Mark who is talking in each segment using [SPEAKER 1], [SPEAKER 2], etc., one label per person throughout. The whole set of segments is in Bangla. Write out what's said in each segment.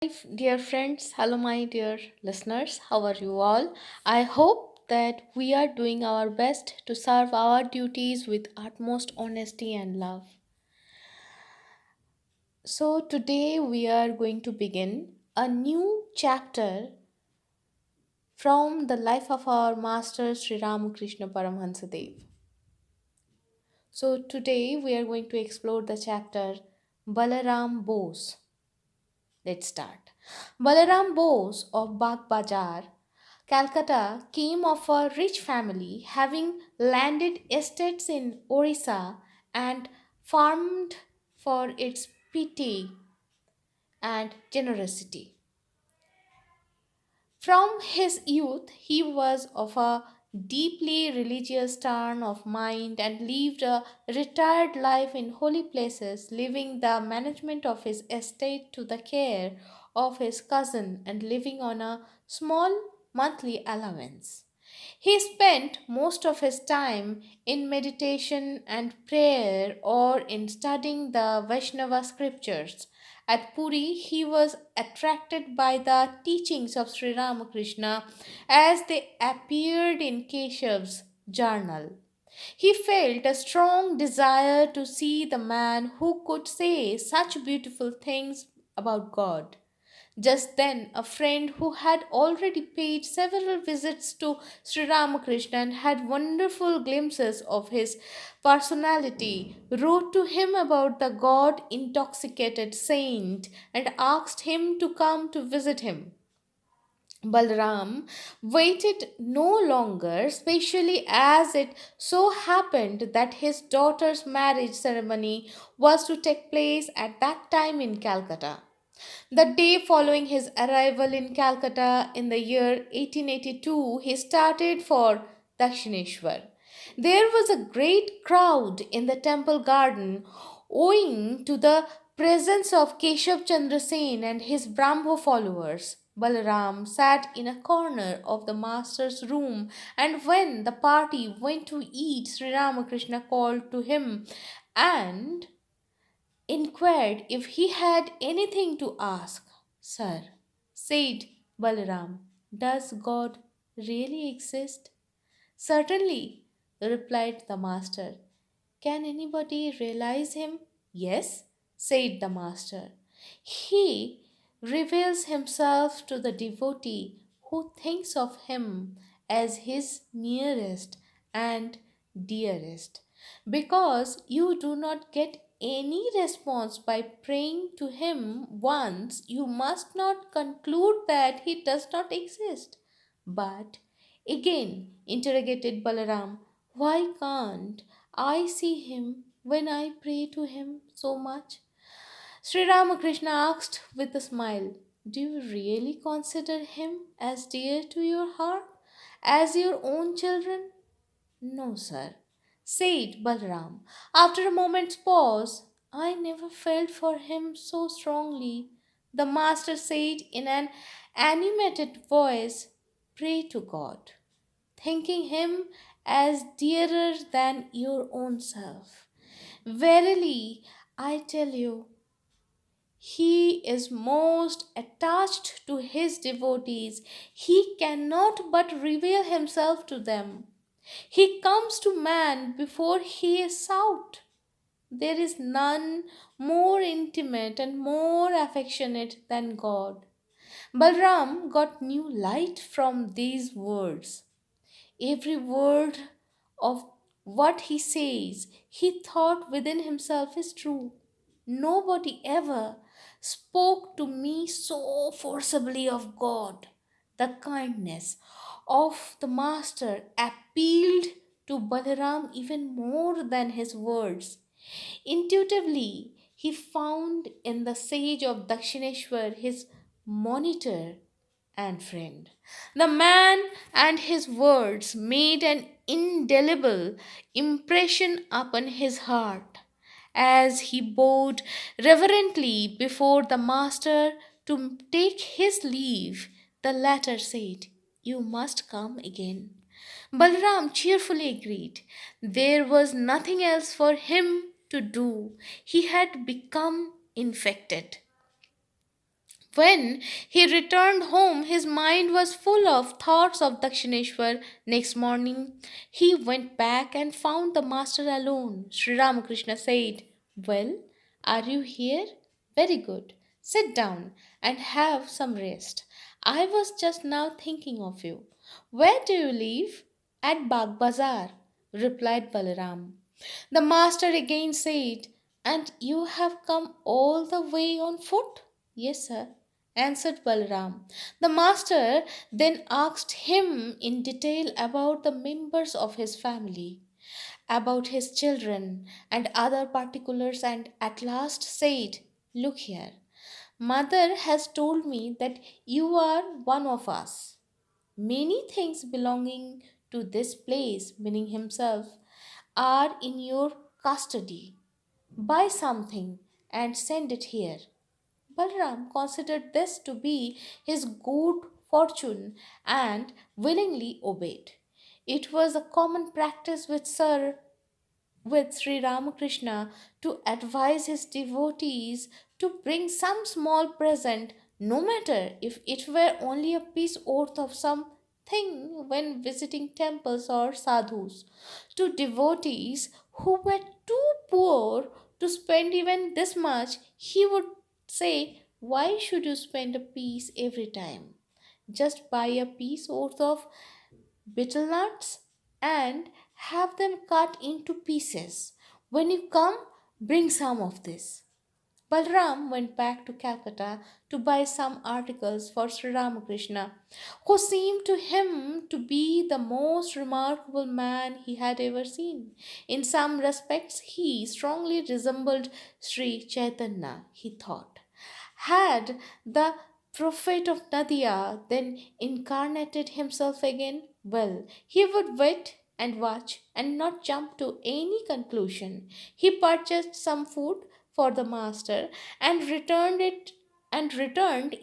[SPEAKER 1] Dear friends, hello, my dear listeners. How are you all? I hope that we are doing our best to serve our duties with utmost honesty and love. So, today we are going to begin a new chapter from the life of our master Sri Ramkrishna Paramhansa Dev. So, today we are going to explore the chapter Balaram Bose. Let's start. Balaram Bose of Bagh Bajar, Calcutta, came of a rich family, having landed estates in Orissa and farmed for its piety and generosity. From his youth, he was of a deeply religious turn of mind and lived a retired life in holy places, leaving the management of his estate to the care of his cousin and living on a small monthly allowance. He spent most of his time in meditation and prayer or in studying the Vaishnava scriptures. At Puri, he was attracted by the teachings of Sri Ramakrishna as they appeared in Keshav's journal. He felt a strong desire to see the man who could say such beautiful things about God. Just then, a friend who had already paid several visits to Sri Ramakrishna and had wonderful glimpses of his personality wrote to him about the God intoxicated saint and asked him to come to visit him. Balaram waited no longer, especially as it so happened that his daughter's marriage ceremony was to take place at that time in Calcutta. The day following his arrival in Calcutta in the year 1882, he started for Dakshineshwar. There was a great crowd in the temple garden owing to the presence of Keshav Chandra Sen and his Brahmo followers. Balaram sat in a corner of the master's room, and when the party went to eat, Sri Ramakrishna called to him and inquired if he had anything to ask. Sir, said Balaram, does God really exist? Certainly, replied the master. Can anybody realize him? Yes, said the master. He reveals himself to the devotee who thinks of him as his nearest and dearest. Because you do not get any response by praying to him once, you must not conclude that he does not exist. But again, interrogated Balaram, why can't I see him when I pray to him so much? Sri Ramakrishna asked with a smile, do you really consider him as dear to your heart as your own children? No, sir, said Balaram. After a moment's pause, I never felt for him so strongly. The master said in an animated voice, pray to God, thinking him as dearer than your own self. Verily, I tell you, he is most attached to his devotees. He cannot but reveal himself to them. He comes to man before he is sought. There is none more intimate and more affectionate than God. Balram got new light from these words. Every word of what he says, he thought within himself is true. Nobody ever spoke to me so forcibly of God. The kindness of the Master appealed to Balaram even more than his words. Intuitively, he found in the sage of Dakshineshwar his monitor and friend. The man and his words made an indelible impression upon his heart. As he bowed reverently before the master to take his leave, the latter said, you must come again. Balaram cheerfully agreed. There was nothing else for him to do. He had become infected. When he returned home, his mind was full of thoughts of Dakshineshwar. Next morning, he went back and found the master alone. Sri Ramakrishna said, "Well, are you here? Very good. Sit down and have some rest. I was just now thinking of you. Where do you live? At Bagh Bazar, replied Balaram. The master again said, "And you have come all the way on foot?" "Yes, sir," answered Balaram. The master then asked him in detail about the members of his family, about his children, and other particulars, and at last said, "Look here. Mother has told me that you are one of us. Many things belonging to this place," meaning himself, "are in your custody. Buy something and send it here." Balaram considered this to be his good fortune and willingly obeyed. It was a common practice with Sri Ramakrishna to advise his devotees to bring some small present, no matter if it were only a piece worth of something when visiting temples or sadhus. To devotees who were too poor to spend even this much, he would say, "Why should you spend a piece every time? Just buy a piece worth of betel nuts and have them cut into pieces. When you come, bring some of this." Balram went back to Calcutta to buy some articles for Sri Ramakrishna, who seemed to him to be the most remarkable man he had ever seen. In some respects, he strongly resembled Sri Chaitanya, he thought. Had the prophet of Nadia then incarnated himself again? Well, he would wait and watch and not jump to any conclusion. He purchased some food for the master and returned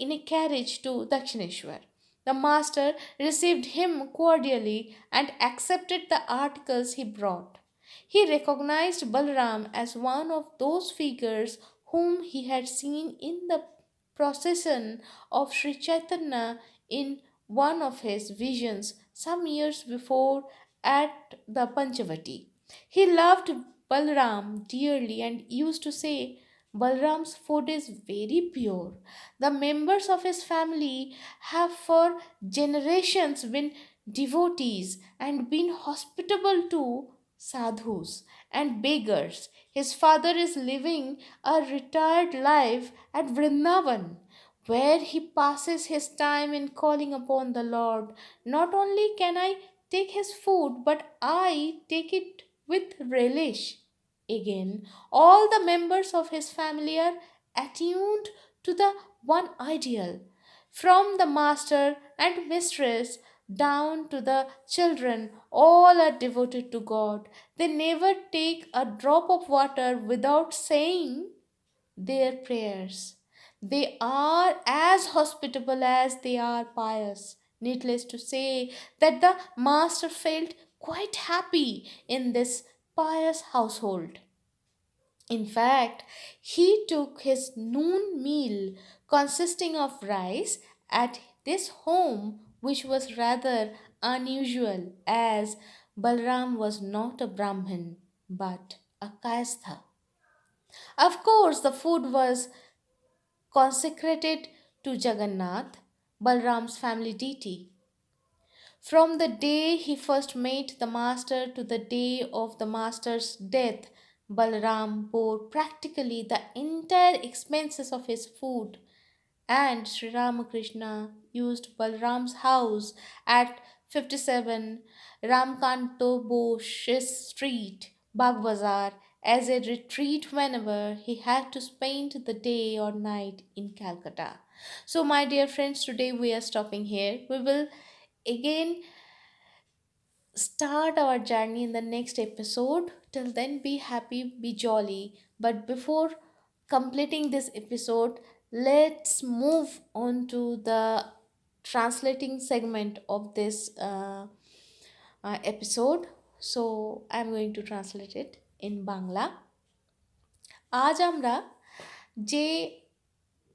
[SPEAKER 1] in a carriage to Dakshineshwar. The master received him cordially and accepted the articles he brought. He recognized Balaram as one of those figures whom he had seen in the procession of Sri Chaitanya in one of his visions some years before at the Panchavati. He loved Balaram dearly and used to say, "Balaram's food is very pure. The members of his family have for generations been devotees and been hospitable to sadhus and beggars. His father is living a retired life at Vrindavan, where he passes his time in calling upon the Lord. Not only can I take his food, but I take it with relish." Again, all the members of his family are attuned to the one ideal. From the master and mistress down to the children, all are devoted to God. They never take a drop of water without saying their prayers. They are as hospitable as they are pious. Needless to say that the master felt quite happy in this pious household. In fact, he took his noon meal consisting of rice at this home, which was rather unusual as Balram was not a Brahmin but a Kayastha. Of course, the food was consecrated to Jagannath, Balram's family deity. From the day he first met the master to the day of the master's death, Balaram bore practically the entire expenses of his food, and Sri Ramakrishna used Balaram's house at 57 Ramkanto Bose Street, Bagh Bazar, as a retreat whenever he had to spend the day or night in Calcutta. So, my dear friends, today we are stopping here. We will again start our journey in the next episode. Till then, be happy, be jolly. But before completing this episode, let's move on to the translating segment of this episode. So, I'm going to translate it in Bangla. আজ আমরা যে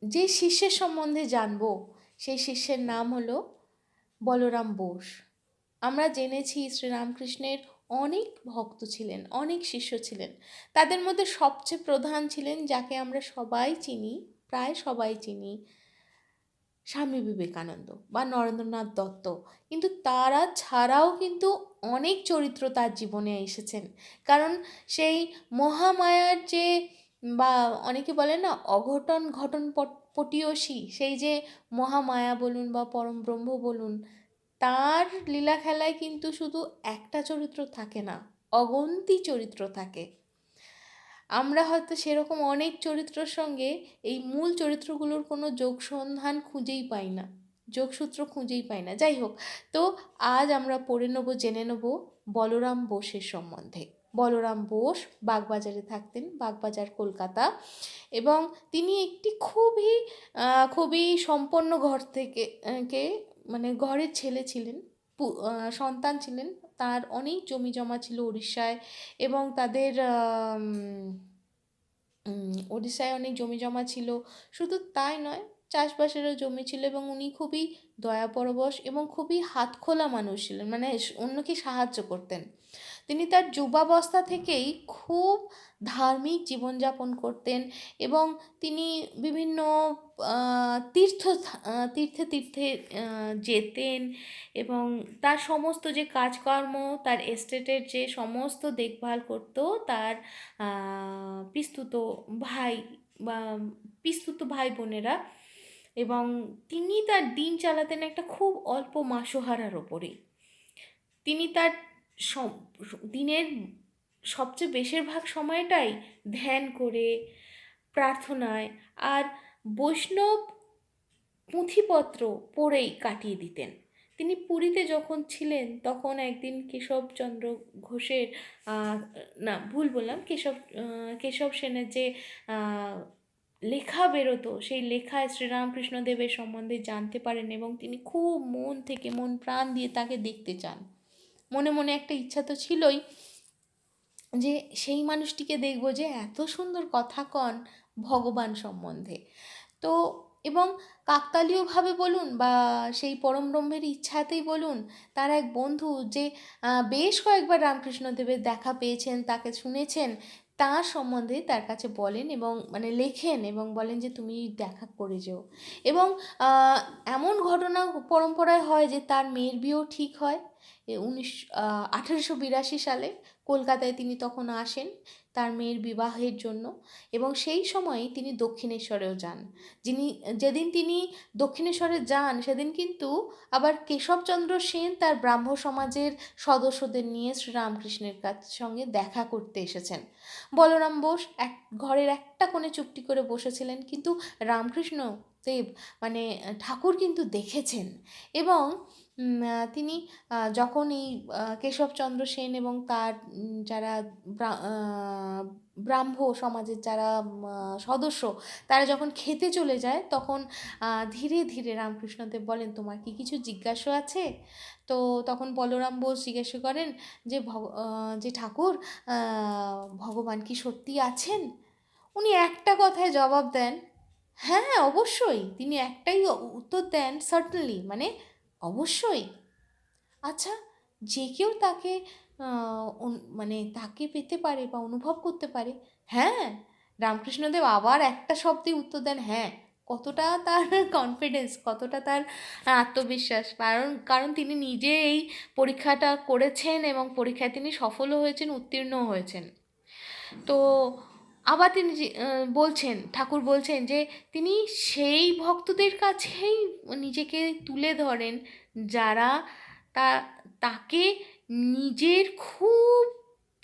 [SPEAKER 1] যে শিষ্যের সম্বন্ধে জানবো সেই শিষ্যের নাম হলো বলরাম বোস। আমরা জেনেছি শ্রীরামকৃষ্ণের অনেক ভক্ত ছিলেন, অনেক শিষ্য ছিলেন। তাদের মধ্যে সবচেয়ে প্রধান ছিলেন, যাকে আমরা সবাই চিনি, প্রায় সবাই চিনি, স্বামী বিবেকানন্দ বা নরেন্দ্রনাথ দত্ত। কিন্তু তারা ছাড়াও কিন্তু অনেক চরিত্র তার জীবনে এসেছেন। কারণ সেই মহামায়ার যে, বা অনেকে বলে না অঘটন ঘটন পটীয়সী, সেই যে মহামায়া বলুন বা পরম ব্রহ্ম বলুন, তার লীলা খেলায় কিন্তু শুধু একটা চরিত্র থাকে না, অগন্তি চরিত্র থাকে। আমরা হয়তো সেরকম অনেক চরিত্রের সঙ্গে এই মূল চরিত্রগুলোর কোনো যোগসন্ধান খুঁজেই পাই না, যোগসূত্র খুঁজেই পাই না। যাই হোক, তো আজ আমরা পড়ে নেব, জেনে নেব বলরাম বোসের সম্বন্ধে। বলরাম বোস বাগবাজারে থাকতেন, বাগবাজার কলকাতা। এবং তিনি একটি খুবই সম্পন্ন ঘর থেকে মানে ঘরের ছেলে ছিলেন, সন্তান ছিলেন। তার অনেক জমি জমা ছিল উড়িষ্যায়, এবং তাদের ওড়িশায় অনেক জমি জমা ছিল। শুধু তাই নয়, চাষবাসেরও জমি ছিল, এবং উনি খুবই দয়াপরবশ এবং খুবই হাতখোলা মানুষ ছিলেন, মানে অন্যকে সাহায্য করতেন। তিনি তার যুবাবস্থা থেকেই খুব ধার্মিক জীবনযাপন করতেন, এবং তিনি বিভিন্ন তীর্থে তীর্থে যেতেন, এবং তার সমস্ত যে কাজকর্ম, তার এস্টেটের যে সমস্ত দেখভাল করতো তার পিস্তুত ভাই বা পিস্তুত ভাই বোনেরা। এবং তিনি তার দিন চালাতেন একটা খুব অল্প মাসোহারার ওপরে। তিনি তার দিনের সবচেয়ে বেশিরভাগ সময়টাই ধ্যান করে, প্রার্থনায় আর বৈষ্ণব পুঁথিপত্র পড়েই কাটিয়ে দিতেন। তিনি পুরীতে যখন ছিলেন তখন একদিন কেশবচন্দ্র ঘোষের, না ভুল বললাম, কেশব সেনের যে লেখা বেরোতো, সেই লেখায় শ্রীরামকৃষ্ণদেবের সম্বন্ধে জানতে পারেন, এবং তিনি খুব মন থেকে, মন প্রাণ দিয়ে তাকে দেখতে চান। মনে মনে একটা ইচ্ছা তো ছিলই যে সেই মানুষটিকে দেখব যে এত সুন্দর কথা কন ভগবান সম্বন্ধে। তো এবং কাকতালীয়ভাবে বলুন বা সেই পরম ব্রহ্মের ইচ্ছাতেই বলুন, তার এক বন্ধু যে বেশ কয়েকবার রামকৃষ্ণদেবের দেখা পেয়েছেন, তাকে শুনেছেন, তার সম্বন্ধে তার কাছে বলেন এবং মানে লেখেন এবং বলেন যে তুমি দেখা করে যেও। এবং এমন ঘটনা পরম্পরায় হয় যে তার মেয়ের বিয়েও ঠিক হয় 1882 সালে। কলকাতায় তিনি তখন আসেন তার মেয়ের বিবাহের জন্য, এবং সেই সময়ে তিনি দক্ষিণেশ্বরেও যান। যেদিন তিনি দক্ষিণেশ্বরে যান সেদিন কিন্তু আবার কেশবচন্দ্র সেন তার ব্রাহ্ম সমাজের সদস্যদের নিয়ে শ্রীরামকৃষ্ণের সঙ্গে দেখা করতে এসেছেন। বলরাম বোস ঘরের একটা কোণে চুপটি করে বসেছিলেন, কিন্তু রামকৃষ্ণ দেব মানে ঠাকুর কিন্তু দেখেছেন। এবং তিনি যখন এই কেশবচন্দ্র সেন এবং তার যারা ব্রাহ্ম সমাজের যারা সদস্য, তারা যখন খেতে চলে যায়, তখন ধীরে ধীরে রামকৃষ্ণদেব বলেন, তোমার কি কিছু জিজ্ঞাসা আছে? তো তখন বলরাম বোস জিজ্ঞাসা করেন যে ঠাকুর, ভগবান কি সত্যি আছেন? উনি একটা কথায় জবাব দেন, হ্যাঁ অবশ্যই। তিনি একটাই উত্তর দেন, সার্টেনলি, মানে অবশ্যই। আচ্ছা, যে কেউ তাকে মানে তাকে পেতে পারে বা অনুভব করতে পারে? হ্যাঁ। রামকৃষ্ণদেব আবার একটা শব্দে উত্তর দেন, হ্যাঁ। কতটা তার কনফিডেন্স, কতটা তার আত্মবিশ্বাস! কারণ কারণ তিনি নিজে এই পরীক্ষাটা করেছেন, এবং পরীক্ষায় তিনি সফলও হয়েছেন, উত্তীর্ণও হয়েছেন। তো আবার তিনি বলছেন, ঠাকুর বলছেন যে তিনি সেই ভক্তদের কাছেই নিজেকে তুলে ধরেন যারা তা তাকে নিজের খুব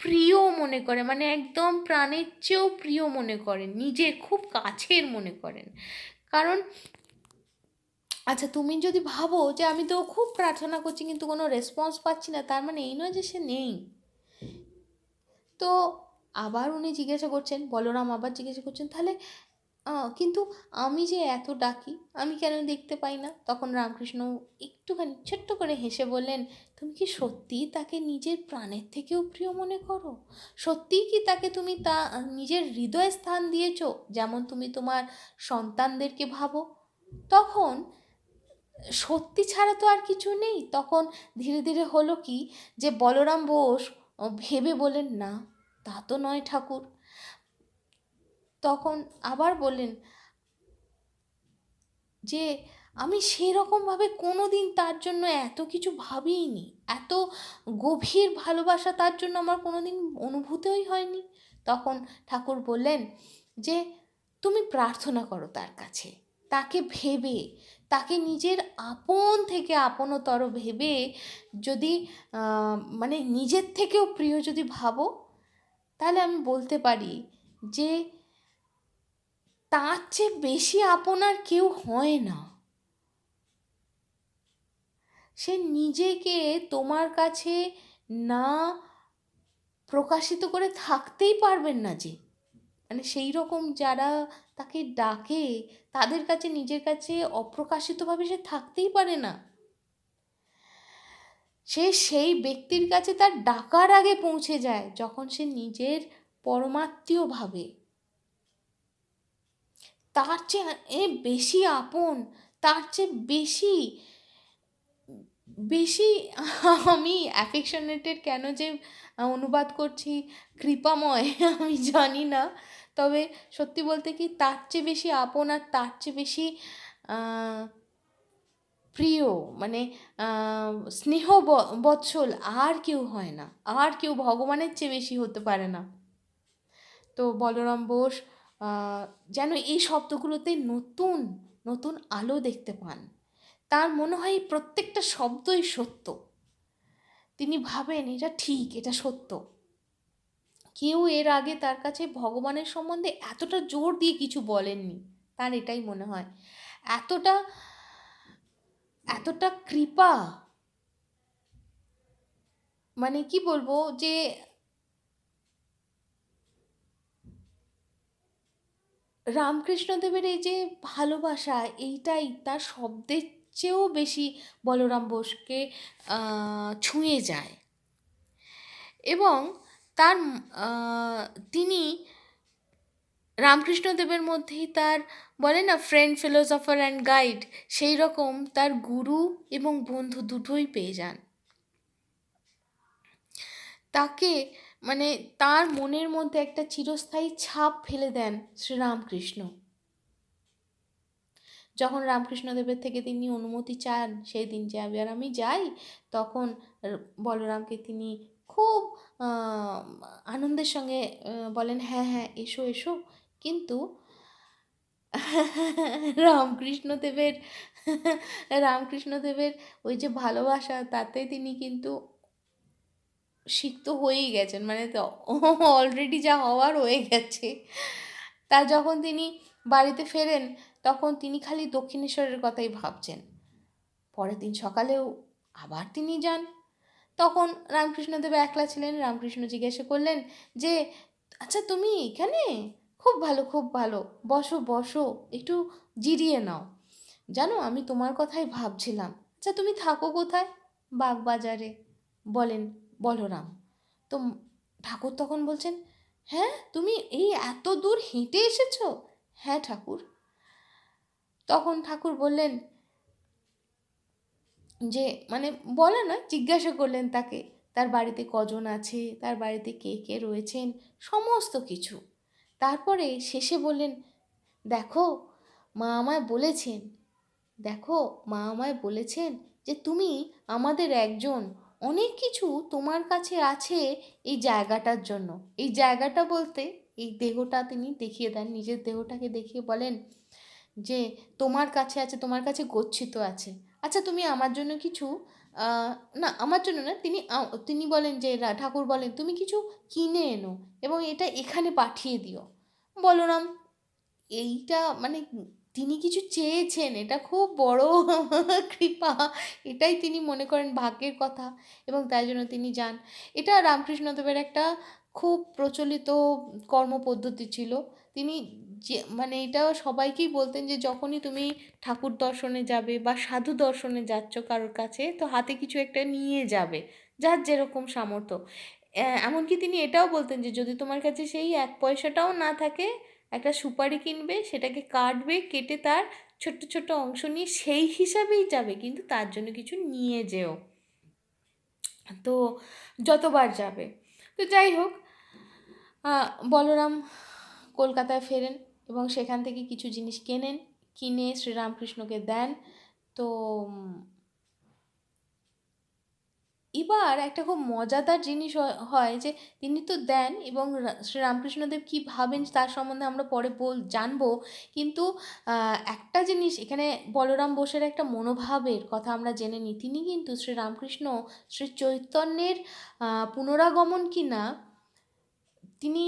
[SPEAKER 1] প্রিয় মনে করে, মানে একদম প্রাণের চেয়েও প্রিয় মনে করেন, নিজের খুব কাছের মনে করেন। কারণ আচ্ছা, তুমি যদি ভাবো যে আমি তো খুব প্রার্থনা করছি কিন্তু কোনো রেসপন্স পাচ্ছি না, তার মানে এই নয় যে সে নেই। তো আবার উনি জিজ্ঞাসা করছেন, বলরাম আবার জিজ্ঞাসা করছেন, তাহলে কিন্তু আমি যে এত ডাকি, আমি কেন দেখতে পাই না? তখন রামকৃষ্ণ একটুখানি ছোট্ট করে হেসে বললেন, তুমি কি সত্যিই তাকে নিজের প্রাণের থেকেও প্রিয় মনে করো? সত্যিই কি তাকে তুমি নিজের হৃদয়ে স্থান দিয়েছো, যেমন তুমি তোমার সন্তানদেরকে ভাবো? তখন সত্যি ছাড়া তো আর কিছু নেই। তখন ধীরে ধীরে হলো কি, যে বলরাম বোস ভেবে বললেন, না, তা তো নয় ঠাকুর। তখন আবার বললেন যে আমি সেরকমভাবে কোনো দিন তার জন্য এত কিছু ভাবিনি, এত গভীর ভালোবাসা তার জন্য আমার কোনো দিন অনুভূতই হয়নি। তখন ঠাকুর বললেন যে তুমি প্রার্থনা করো তার কাছে, তাকে ভেবে, তাকে নিজের আপন থেকে আপনতর ভেবে, যদি মানে নিজের থেকেও প্রিয় যদি ভাবো, তাহলে আমি বলতে পারি যে তার চেয়ে বেশি আপন আর কেউ হয় না। সে নিজেকে তোমার কাছে না প্রকাশিত করে থাকতেই পারবেন না, যে মানে সেই রকম যারা তাকে ডাকে, তাদের কাছে নিজের কাছে অপ্রকাশিতভাবে সে থাকতেই পারে না। সে সেই ব্যক্তির কাছে তার ডাকার আগে পৌঁছে যায়, যখন সে নিজের পরমাত্মীয় ভাবে, তার চেয়ে বেশি আপন, তার চেয়ে বেশি বেশি আমি অ্যাফেকশনেটেড কেন যে অনুবাদ করছি কৃপাময়, আমি জানি না। তবে সত্যি বলতে কি, তার চেয়ে বেশি আপন আর তার চেয়ে বেশি প্রিয়, মানে স্নেহ বৎসল আর কেউ হয় না, আর কেউ ভগবানের চেয়ে বেশি হতে পারে না। তো বলরাম বোস যেন এই শব্দগুলোতে নতুন নতুন আলো দেখতে পান। তার মনে হয় এই প্রত্যেকটা শব্দই সত্য। তিনি ভাবেন এটা ঠিক, এটা সত্য। কেউ এর আগে তার কাছে ভগবানের সম্বন্ধে এতটা জোর দিয়ে কিছু বলেননি, তার এটাই মনে হয়। এতটা এতটা কৃপা, মানে কি বলবো, যে রামকৃষ্ণদেবের এই যে ভালোবাসা, এইটাই তার শব্দের চেয়েও বেশি বলরাম বোসকে ছুঁয়ে যায়। এবং তার তিনি রামকৃষ্ণদেবের মধ্যেই তার, বলে না, ফ্রেন্ড, ফিলোসফার অ্যান্ড গাইড, সেই রকম তার গুরু এবং বন্ধু দুটোই পেয়ে যান। তাকে, মানে তার মনের মধ্যে একটা চিরস্থায়ী ছাপ ফেলে দেন শ্রীরামকৃষ্ণ। যখন রামকৃষ্ণদেবের থেকে তিনি অনুমতি চান সেই দিন যে এবার আমি যাই, তখন বলরামকে তিনি খুব আনন্দের সঙ্গে বলেন, হ্যাঁ হ্যাঁ, এসো এসো। কিন্তু রামকৃষ্ণদেবের রামকৃষ্ণদেবের ওই যে ভালোবাসা, তাতে তিনি কিন্তু সিক্ত হয়েই গেছেন, মানে তো অলরেডি যা হওয়ার হয়ে গেছে। তা যখন তিনি বাড়িতে ফেরেন, তখন তিনি খালি দক্ষিণেশ্বরের কথাই ভাবছেন। পরের দিন সকালেও আবার তিনি যান। তখন রামকৃষ্ণদেব একলা ছিলেন। রামকৃষ্ণ জিজ্ঞাসা করলেন যে, আচ্ছা তুমি এখানে? খুব ভালো, খুব ভালো, বসো বসো, একটু জিরিয়ে নাও। জানো, আমি তোমার কথাই ভাবছিলাম। আচ্ছা তুমি থাকো কোথায়? বাগবাজারে, বলেন বলরাম। তো ঠাকুর তখন বলছেন, হ্যাঁ, তুমি এই এত দূর হেঁটে এসেছো? হ্যাঁ ঠাকুর। তখন ঠাকুর বললেন যে, মানে বলা নয়, জিজ্ঞাসা করলেন তাকে তার বাড়িতে কজন আছে, তার বাড়িতে কে কে রয়েছেন, সমস্ত কিছু। তারপরে শেষে বললেন, দেখো, মা আমায় বলেছেন দেখো, মা আমায় বলেছেন যে তুমি আমাদের একজন, অনেক কিছু তোমার কাছে আছে এই জায়গাটার জন্য। এই জায়গাটা বলতে এই দেহটা তিনি দেখিয়ে দেন, নিজের দেহটাকে দেখিয়ে বলেন যে তোমার কাছে আছে, তোমার কাছে গচ্ছিত আছে। আচ্ছা তুমি আমার জন্য কিছু, না আমার জন্য না, তিনি বলেন যে, ঠাকুর বলেন তুমি কিছু কিনে এনো এবং এটা এখানে পাঠিয়ে দিও। বলরাম এইটা, মানে তিনি কিছু চেয়েছেন, এটা খুব বড় কৃপা, এটাই তিনি মনে করেন ভাগ্যের কথা, এবং তাই জন্য তিনি যান। এটা রামকৃষ্ণদেবের একটা খুব প্রচলিত কর্মপদ্ধতি ছিল। তিনি যে মানে এটা সবাইকেই বলতেন যে যখনই তুমি ঠাকুর দর্শনে যাবে বা সাধু দর্শনে যাচ্ছ কারোর কাছে, তো হাতে কিছু একটা নিয়ে যাবে, যার যেরকম সামর্থ্য। এমনকি তিনি এটাও বলতেন যে যদি তোমার কাছে সেই 1 পয়সাটাও না থাকে, একটা সুপারি কিনবে, সেটাকে কাটবে, কেটে তার ছোট্ট ছোট্ট অংশ নিয়ে সেই হিসাবেই যাবে, কিন্তু তার জন্য কিছু নিয়ে যেও, তো যতবার যাবে। তো যাই হোক, বলরাম কলকাতায় ফেরেন এবং সেখান থেকে কিছু জিনিস কেনেন, কিনে শ্রীরামকৃষ্ণকে দেন। তো এবার একটা খুব মজাদার জিনিস হয় যে তিনি তো দেন, এবং শ্রীরামকৃষ্ণদেব কী ভাবেন তার সম্বন্ধে আমরা পরে জানবো। কিন্তু একটা জিনিস এখানে বলরাম বোসের একটা মনোভাবের কথা আমরা জেনে নিই। তিনি কিন্তু শ্রীরামকৃষ্ণ শ্রী চৈতন্যের পুনরাগমন কিনা তিনি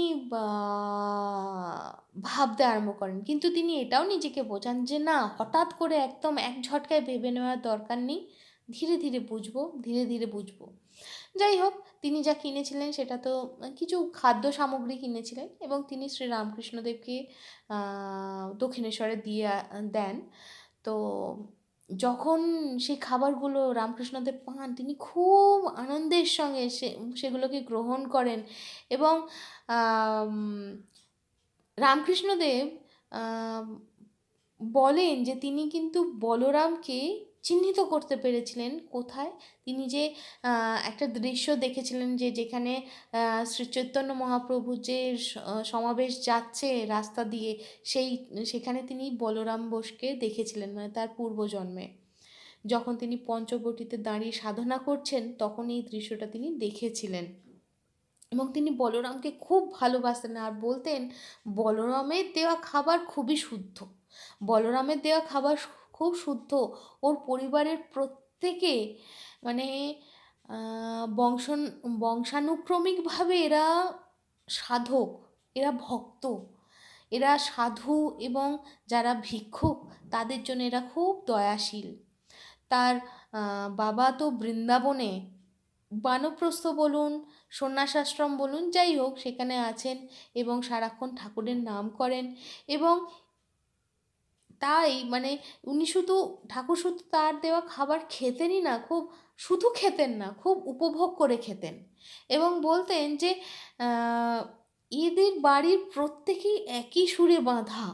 [SPEAKER 1] ভাবতে আরম্ভ করেন, কিন্তু তিনি এটাও নিজেকে বোঝান যে না, হঠাৎ করে একদম এক ঝটকায় ভেবে নেওয়ার দরকার নেই, ধীরে ধীরে বুঝবো, ধীরে ধীরে বুঝবো। যাই হোক, তিনি যা কিনেছিলেন সেটা তো কিছু খাদ্য সামগ্রী কিনেছিলেন, এবং তিনি শ্রীরামকৃষ্ণদেবকে দক্ষিণেশ্বরে দিয়ে দেন। তো যখন সেই খাবারগুলো রামকৃষ্ণদেব পান, তিনি খুব আনন্দের সঙ্গে সেগুলোকে গ্রহণ করেন, এবং রামকৃষ্ণদেব বলেন যে তিনি কিন্তু বলরামকে চিহ্নিত করতে পেরেছিলেন। কোথায়? তিনি যে একটা দৃশ্য দেখেছিলেন যে যেখানে শ্রী চৈতন্য মহাপ্রভুর যে সমাবেশ যাচ্ছে রাস্তা দিয়ে, সেখানে তিনি বলরাম বোসকে দেখেছিলেন, মানে তার পূর্বজন্মে যখন তিনি পঞ্চবটিতে দাঁড়িয়ে সাধনা করছেন, তখন এই দৃশ্যটা তিনি দেখেছিলেন। এবং তিনি বলরামকে খুব ভালোবাসতেন, আর বলতেন বলরামের দেওয়া খাবার খুবই শুদ্ধ, বলরামের দেওয়া খাবার খুব শুদ্ধ। ওর পরিবারের প্রত্যেকে মানে বংশানুক্রমিকভাবে এরা সাধক, এরা ভক্ত, এরা সাধু, এবং যারা ভিক্ষুক তাদের জন্য এরা খুব দয়াশীল। তার বাবা তো বৃন্দাবনে বানপ্রস্থ বলুন, সন্ন্যাসাশ্রম বলুন, যাই হোক সেখানে আছেন এবং সারাক্ষণ ঠাকুরের নাম করেন। এবং তাই মানে উনি শুধু ঠাকুর শুধু তার দেওয়া খাবার খেতেনই না, খুব শুধু খেতেন না, খুব উপভোগ করে খেতেন, এবং বলতেন যে এদের বাড়ির প্রত্যেকেই একই সুরে বাঁধা,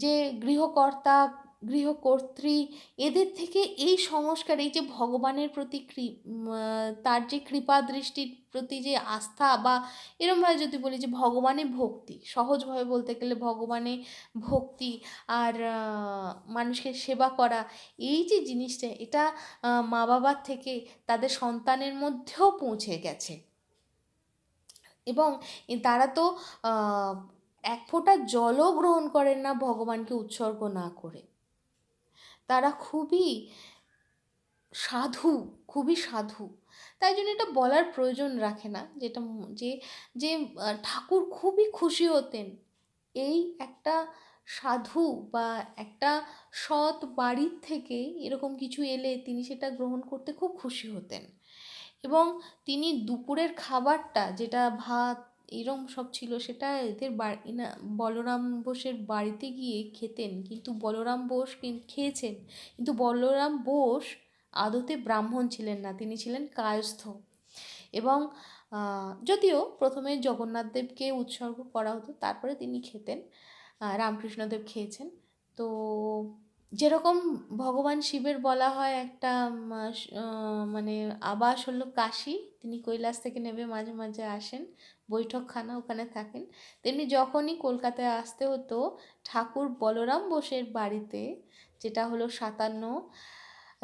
[SPEAKER 1] যে গৃহকর্তা গৃহকর্ত্রী, এদের থেকে এই সংস্কার, এই যে ভগবানের প্রতি তার যে কৃপা দৃষ্টির প্রতি যে আস্থা, বা এরমভাবে যদি বলি যে ভগবানে ভক্তি, সহজভাবে বলতে গেলে ভগবানে ভক্তি, আর মানুষকে সেবা করা, এই যে জিনিসটা, এটা মা বাবার থেকে তাদের সন্তানের মধ্যেও পৌঁছে গেছে। এবং তারা তো এক ফোঁটা জলও গ্রহণ করেন না ভগবানকে উৎসর্গ না করে। তারা খুবই সাধু, খুবই সাধু। তাই জন্য এটা বলার প্রয়োজন রাখে না যেটা যে যে ঠাকুর খুবই খুশি হতেন এই একটা সাধু বা একটা সৎ বাড়ির থেকে এরকম কিছু এলে তিনি সেটা গ্রহণ করতে খুব খুশি হতেন। এবং তিনি দুপুরের খাবারটা যেটা ভাত এরম সব ছিল, সেটা এদের বলরাম বোসের বাড়িতে গিয়ে খেতেন, কিন্তু বলরাম বোস খেয়েছেন, কিন্তু বলরাম বোস আদতে ব্রাহ্মণ ছিলেন না, তিনি ছিলেন কায়স্থ। এবং যদিও প্রথমে জগন্নাথদেবকে উৎসর্গ করা হতো, তারপরে তিনি খেতেন, রামকৃষ্ণদেব খেয়েছেন। তো যেরকম ভগবান শিবের বলা হয় একটা মানে আবাস হলো কাশী, তিনি কৈলাস থেকে নেমে মাঝে মাঝে আসেন, বৈঠকখানা ওখানে থাকেন, তেমনি যখনই কলকাতায় আসতে হতো ঠাকুর বলরাম বোসের বাড়িতে, যেটা হলো 57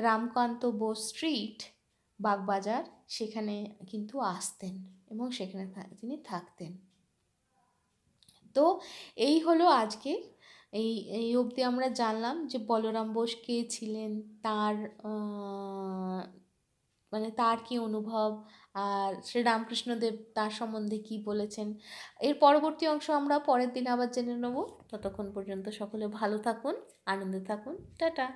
[SPEAKER 1] রামকান্ত বোস স্ট্রিট, বাগবাজার, সেখানে কিন্তু আসতেন এবং সেখানে তিনি থাকতেন। তো এই হলো আজকে এই এই অবধি আমরা জানলাম যে বলরাম বোস কে ছিলেন, তার মানে তার কী অনুভব, আর শ্রীরামকৃষ্ণদেব তার সম্বন্ধে কী বলেছেন। এর পরবর্তী অংশ আমরা পরের দিন আবার জেনে নেব। ততক্ষণ পর্যন্ত সকলে ভালো থাকুন, আনন্দে থাকুন, টাটা।